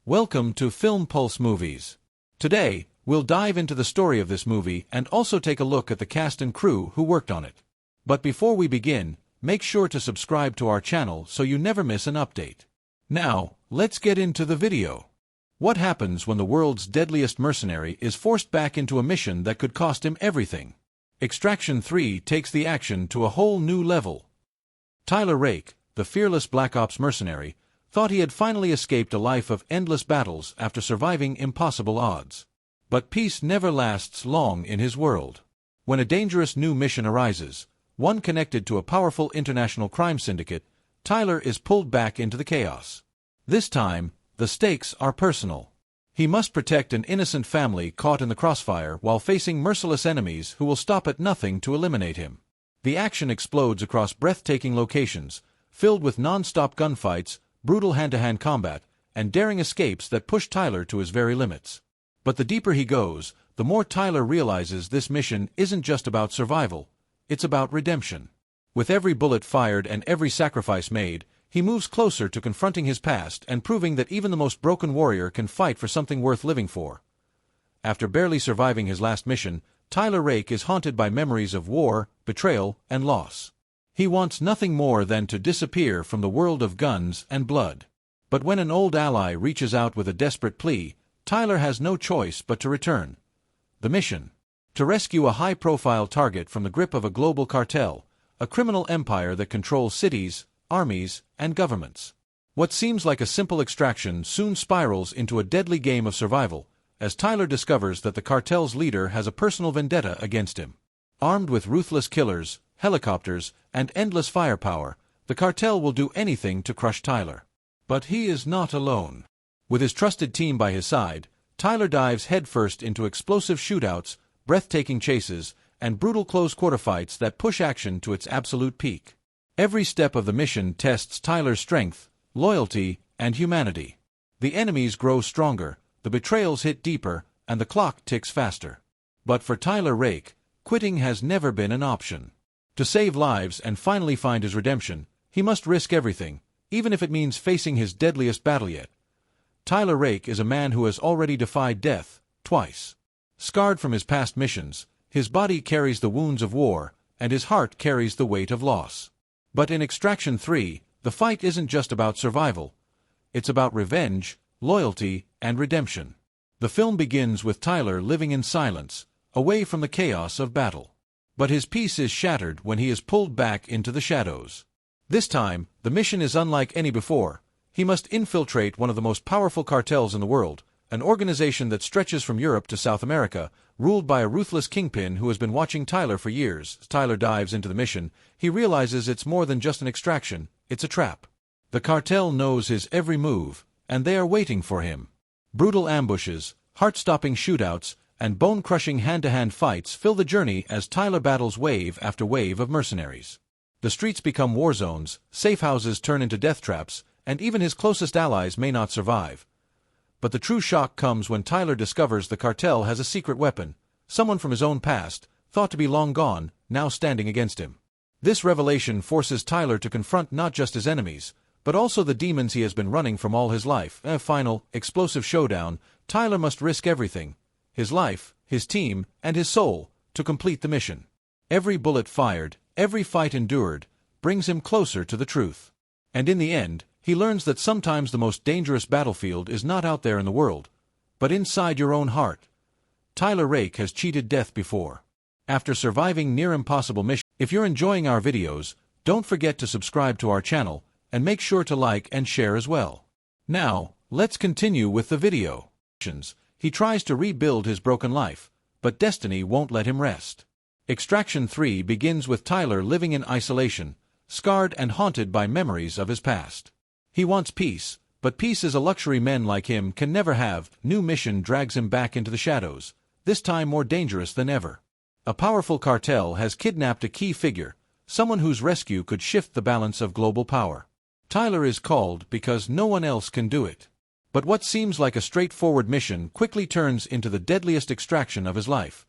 Welcome to Film Pulse Movies. Today, we'll dive into the story of this movie and also take a look at the cast and crew who worked on it. But before we begin, make sure to subscribe to our channel so you never miss an update. Now, let's get into the video. What happens when the world's deadliest mercenary is forced back into a mission that could cost him everything? Extraction 3 takes the action to a whole new level. Tyler Rake, the fearless Black Ops mercenary, thought he had finally escaped a life of endless battles after surviving impossible odds. But peace never lasts long in his world. When a dangerous new mission arises, one connected to a powerful international crime syndicate, Tyler is pulled back into the chaos. This time, the stakes are personal. He must protect an innocent family caught in the crossfire while facing merciless enemies who will stop at nothing to eliminate him. The action explodes across breathtaking locations, filled with non-stop gunfights, brutal hand-to-hand combat, and daring escapes that push Tyler to his very limits. But the deeper he goes, the more Tyler realizes this mission isn't just about survival, it's about redemption. With every bullet fired and every sacrifice made, he moves closer to confronting his past and proving that even the most broken warrior can fight for something worth living for. After barely surviving his last mission, Tyler Rake is haunted by memories of war, betrayal, and loss. He wants nothing more than to disappear from the world of guns and blood. But when an old ally reaches out with a desperate plea, Tyler has no choice but to return. The mission: to rescue a high-profile target from the grip of a global cartel, a criminal empire that controls cities, armies, and governments. What seems like a simple extraction soon spirals into a deadly game of survival, as Tyler discovers that the cartel's leader has a personal vendetta against him. Armed with ruthless killers, helicopters, and endless firepower, the cartel will do anything to crush Tyler. But he is not alone. With his trusted team by his side, Tyler dives headfirst into explosive shootouts, breathtaking chases, and brutal close-quarter fights that push action to its absolute peak. Every step of the mission tests Tyler's strength, loyalty, and humanity. The enemies grow stronger, the betrayals hit deeper, and the clock ticks faster. But for Tyler Rake, quitting has never been an option. To save lives and finally find his redemption, he must risk everything, even if it means facing his deadliest battle yet. Tyler Rake is a man who has already defied death, twice. Scarred from his past missions, his body carries the wounds of war, and his heart carries the weight of loss. But in Extraction 3, the fight isn't just about survival. It's about revenge, loyalty, and redemption. The film begins with Tyler living in silence, away from the chaos of battle. But his peace is shattered when he is pulled back into the shadows. This time, the mission is unlike any before. He must infiltrate one of the most powerful cartels in the world, an organization that stretches from Europe to South America, ruled by a ruthless kingpin who has been watching Tyler for years. As Tyler dives into the mission, he realizes it's more than just an extraction, it's a trap. The cartel knows his every move, and they are waiting for him. Brutal ambushes, heart-stopping shootouts, and bone-crushing hand-to-hand fights fill the journey as Tyler battles wave after wave of mercenaries. The streets become war zones, safe houses turn into death traps, and even his closest allies may not survive. But the true shock comes when Tyler discovers the cartel has a secret weapon, someone from his own past, thought to be long gone, now standing against him. This revelation forces Tyler to confront not just his enemies, but also the demons he has been running from all his life. In a final, explosive showdown, Tyler must risk everything: his life, his team, and his soul, to complete the mission. Every bullet fired, every fight endured, brings him closer to the truth. And in the end, he learns that sometimes the most dangerous battlefield is not out there in the world, but inside your own heart. Tyler Rake has cheated death before. After surviving near-impossible missions. If you're enjoying our videos, don't forget to subscribe to our channel, and make sure to like and share as well. Now, let's continue with the video. He tries to rebuild his broken life, but destiny won't let him rest. Extraction 3 begins with Tyler living in isolation, scarred and haunted by memories of his past. He wants peace, but peace is a luxury men like him can never have. New mission drags him back into the shadows, this time more dangerous than ever. A powerful cartel has kidnapped a key figure, someone whose rescue could shift the balance of global power. Tyler is called because no one else can do it. But what seems like a straightforward mission quickly turns into the deadliest extraction of his life.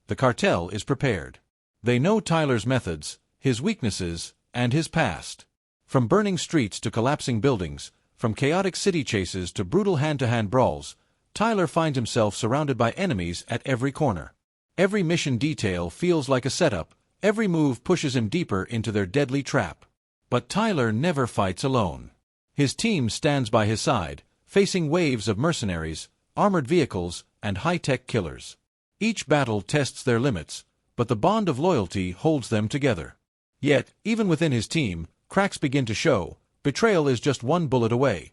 The cartel is prepared. They know Tyler's methods, his weaknesses, and his past. From burning streets to collapsing buildings, From chaotic city chases to brutal hand-to-hand brawls, Tyler finds himself surrounded by enemies at every corner. Every mission detail feels like a setup, every move pushes him deeper into their deadly trap. But Tyler never fights alone. His team stands by his side, facing waves of mercenaries, armored vehicles, and high-tech killers. Each battle tests their limits, but the bond of loyalty holds them together. Yet, even within his team, cracks begin to show. Betrayal is just one bullet away.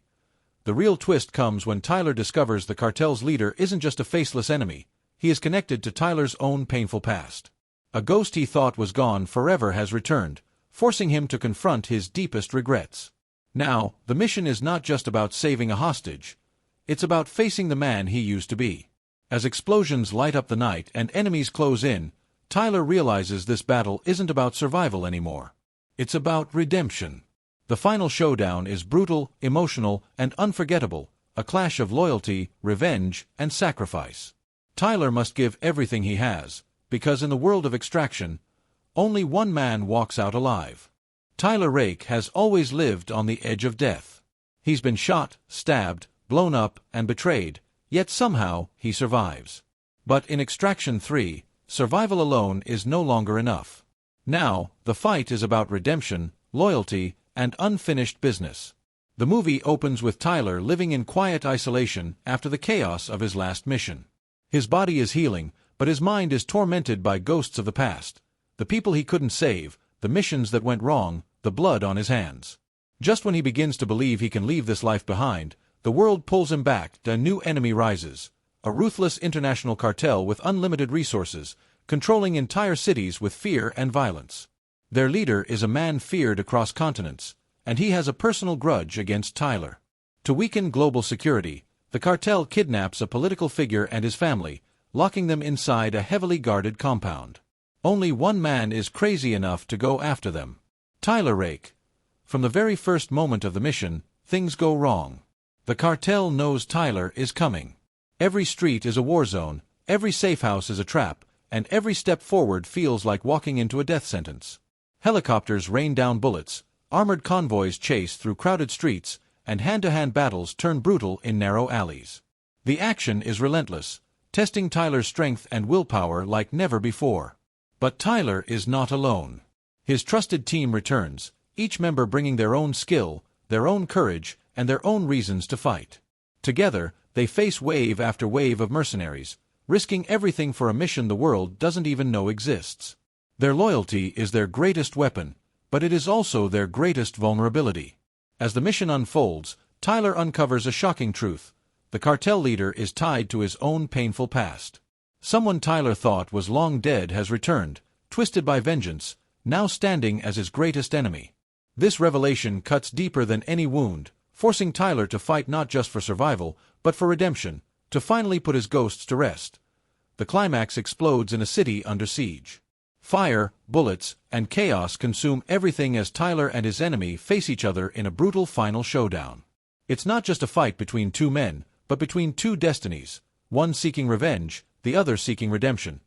The real twist comes when Tyler discovers the cartel's leader isn't just a faceless enemy, he is connected to Tyler's own painful past. A ghost he thought was gone forever has returned, forcing him to confront his deepest regrets. Now, the mission is not just about saving a hostage. It's about facing the man he used to be. As explosions light up the night and enemies close in, Tyler realizes this battle isn't about survival anymore. It's about redemption. The final showdown is brutal, emotional, and unforgettable, a clash of loyalty, revenge, and sacrifice. Tyler must give everything he has, because in the world of extraction, only one man walks out alive. Tyler Rake has always lived on the edge of death. He's been shot, stabbed, blown up, and betrayed, yet somehow he survives. But in Extraction 3, survival alone is no longer enough. Now, the fight is about redemption, loyalty, and unfinished business. The movie opens with Tyler living in quiet isolation after the chaos of his last mission. His body is healing, but his mind is tormented by ghosts of the past, the people he couldn't save, the missions that went wrong, the blood on his hands. Just when he begins to believe he can leave this life behind, the world pulls him back, a new enemy rises. A ruthless international cartel with unlimited resources, controlling entire cities with fear and violence. Their leader is a man feared across continents, and he has a personal grudge against Tyler. To weaken global security, the cartel kidnaps a political figure and his family, locking them inside a heavily guarded compound. Only one man is crazy enough to go after them. Tyler Rake. From the very first moment of the mission, things go wrong. The cartel knows Tyler is coming. Every street is a war zone, every safe house is a trap, and every step forward feels like walking into a death sentence. Helicopters rain down bullets, armored convoys chase through crowded streets, and hand-to-hand battles turn brutal in narrow alleys. The action is relentless, testing Tyler's strength and willpower like never before. But Tyler is not alone. His trusted team returns, each member bringing their own skill, their own courage, and their own reasons to fight. Together, they face wave after wave of mercenaries, risking everything for a mission the world doesn't even know exists. Their loyalty is their greatest weapon, but it is also their greatest vulnerability. As the mission unfolds, Tyler uncovers a shocking truth. The cartel leader is tied to his own painful past. Someone Tyler thought was long dead has returned, twisted by vengeance, now standing as his greatest enemy. This revelation cuts deeper than any wound, forcing Tyler to fight not just for survival, but for redemption, to finally put his ghosts to rest. The climax explodes in a city under siege. Fire, bullets, and chaos consume everything as Tyler and his enemy face each other in a brutal final showdown. It's not just a fight between two men, but between two destinies, one seeking revenge, the other seeking redemption.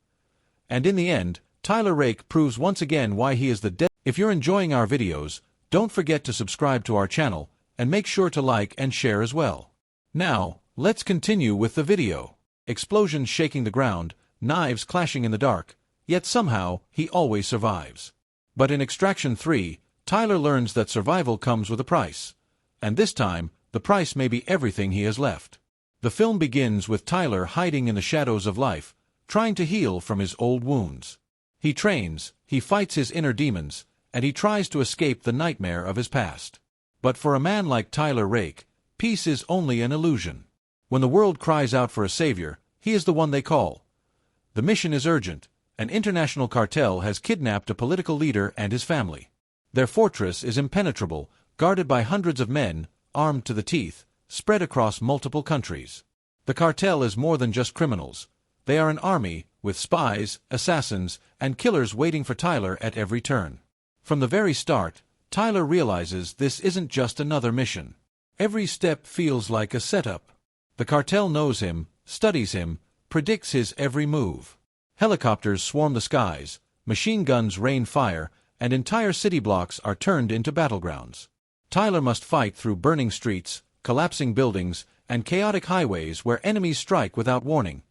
And in the end, Tyler Rake proves once again why he is the If you're enjoying our videos, don't forget to subscribe to our channel, and make sure to like and share as well. Now, let's continue with the video. Explosions shaking the ground, knives clashing in the dark, yet somehow, he always survives. But in Extraction 3, Tyler learns that survival comes with a price. And this time, the price may be everything he has left. The film begins with Tyler hiding in the shadows of life, trying to heal from his old wounds. He trains, he fights his inner demons, and he tries to escape the nightmare of his past. But for a man like Tyler Rake, peace is only an illusion. When the world cries out for a savior, he is the one they call. The mission is urgent. An international cartel has kidnapped a political leader and his family. Their fortress is impenetrable, guarded by hundreds of men, armed to the teeth, spread across multiple countries. The cartel is more than just criminals. They are an army, with spies, assassins, and killers waiting for Tyler at every turn. From the very start, Tyler realizes this isn't just another mission. Every step feels like a setup. The cartel knows him, studies him, predicts his every move. Helicopters swarm the skies, machine guns rain fire, and entire city blocks are turned into battlegrounds. Tyler must fight through burning streets, collapsing buildings, and chaotic highways where enemies strike without warning.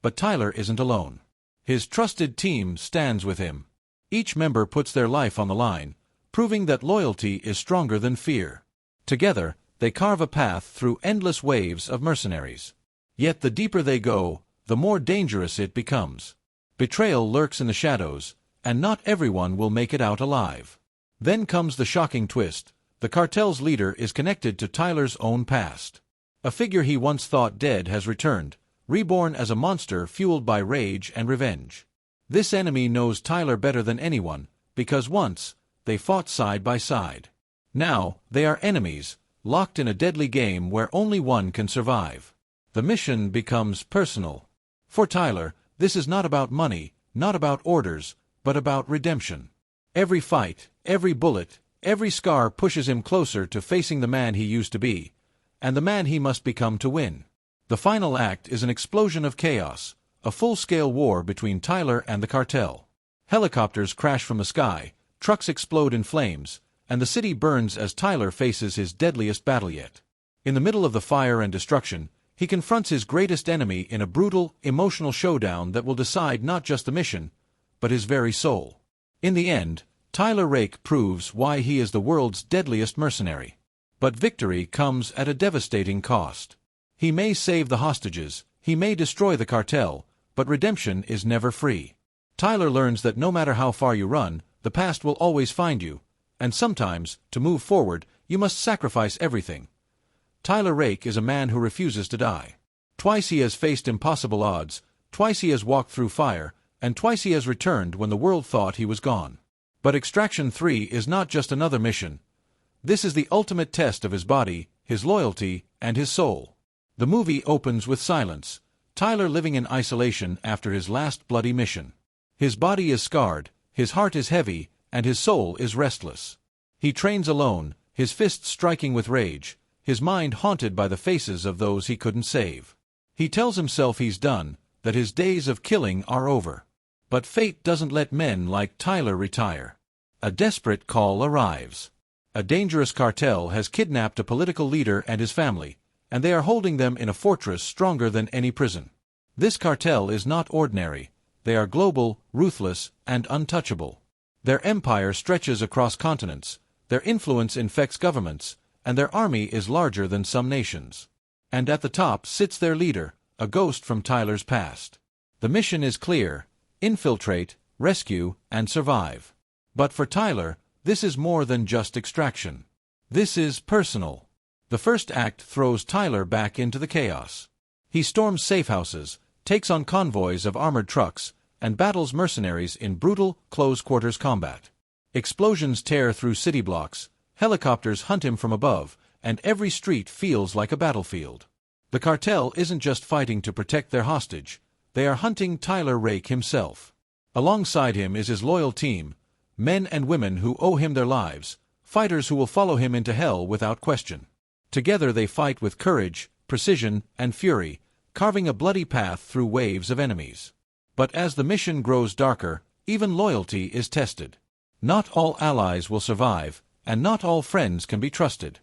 But Tyler isn't alone. His trusted team stands with him. Each member puts their life on the line, proving that loyalty is stronger than fear. Together, they carve a path through endless waves of mercenaries. Yet the deeper they go, the more dangerous it becomes. Betrayal lurks in the shadows, and not everyone will make it out alive. Then comes the shocking twist: the cartel's leader is connected to Tyler's own past. A figure he once thought dead has returned, reborn as a monster fueled by rage and revenge. This enemy knows Tyler better than anyone, because once, they fought side by side. Now, they are enemies, locked in a deadly game where only one can survive. The mission becomes personal. For Tyler, this is not about money, not about orders, but about redemption. Every fight, every bullet, every scar pushes him closer to facing the man he used to be, and the man he must become to win. The final act is an explosion of chaos, a full-scale war between Tyler and the cartel. Helicopters crash from the sky, trucks explode in flames, and the city burns as Tyler faces his deadliest battle yet. In the middle of the fire and destruction, he confronts his greatest enemy in a brutal, emotional showdown that will decide not just the mission, but his very soul. In the end, Tyler Rake proves why he is the world's deadliest mercenary. But victory comes at a devastating cost. He may save the hostages, he may destroy the cartel, but redemption is never free. Tyler learns that no matter how far you run, the past will always find you, and sometimes, to move forward, you must sacrifice everything. Tyler Rake is a man who refuses to die. Twice he has faced impossible odds, twice he has walked through fire, and twice he has returned when the world thought he was gone. But Extraction 3 is not just another mission. This is the ultimate test of his body, his loyalty, and his soul. The movie opens with silence, Tyler living in isolation after his last bloody mission. His body is scarred, his heart is heavy, and his soul is restless. He trains alone, his fists striking with rage, his mind haunted by the faces of those he couldn't save. He tells himself he's done, that his days of killing are over. But fate doesn't let men like Tyler retire. A desperate call arrives. A dangerous cartel has kidnapped a political leader and his family, and they are holding them in a fortress stronger than any prison. This cartel is not ordinary. They are global, ruthless, and untouchable. Their empire stretches across continents, their influence infects governments, and their army is larger than some nations. And at the top sits their leader, a ghost from Tyler's past. The mission is clear: infiltrate, rescue, and survive. But for Tyler, this is more than just extraction. This is personal. The first act throws Tyler back into the chaos. He storms safe houses, takes on convoys of armored trucks, and battles mercenaries in brutal, close-quarters combat. Explosions tear through city blocks, helicopters hunt him from above, and every street feels like a battlefield. The cartel isn't just fighting to protect their hostage, they are hunting Tyler Rake himself. Alongside him is his loyal team, men and women who owe him their lives, fighters who will follow him into hell without question. Together they fight with courage, precision, and fury, carving a bloody path through waves of enemies. But as the mission grows darker, even loyalty is tested. Not all allies will survive, and not all friends can be trusted.